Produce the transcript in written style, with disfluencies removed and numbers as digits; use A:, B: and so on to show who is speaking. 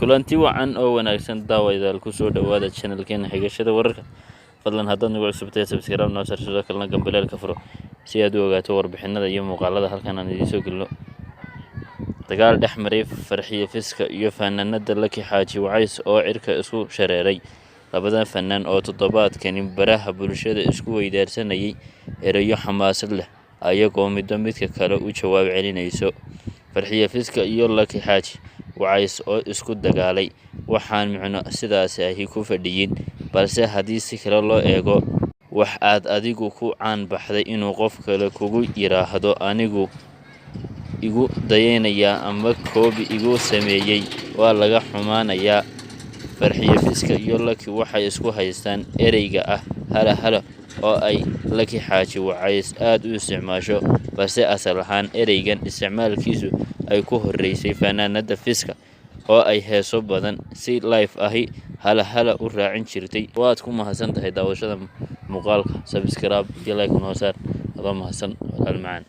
A: kulanti wacan oo wanaagsan daawadayaal ku soo dhawaada channelkeena xigashada wararka fadlan haddaad nagu cusubtay subscribe noo saar sidoo kalena gambaleelka furo si aad u ogaato warbixinada iyo muuqaalada halkan aan idiin soo gelino dagaal dhex maray Farxiyo Fiska iyo fanaanada Lucky Xaaji Wacays oo cirka isku shareeray labadan fanaan oo toddobaadkani baraha bulshada isku weydaarsanayay erayo xamaasad leh ayagoo midka kale u jawaab celinayso Farxiyo Fiska iyo Lucky Xaaji Wacays oo isku dagaalay waxaan micno sidaas ahi ku fadhiyin balse haddii si kale loo eego wax aad adigu ku caan baxday inuu qof kale kugu yiraahdo anigu igu dayanaya ama koobi igu sameeyay waa laga xumaanayaa Farxiyo Fiska iyo Lucky waxay isku haystaan ereyga ah hala oo ay Lucky Xaaji Wacays aad u isticmaasho balse asal ahaan ereygan isticmaalkiisu ay ku horeysay fanaanada Fiska oo ay heeso badan si live ahi hala u raacin jirtay waad ku mahadsantahay daawashada muuqaalka subscribe iyo like noo saar adoo mahadsan walaal macaan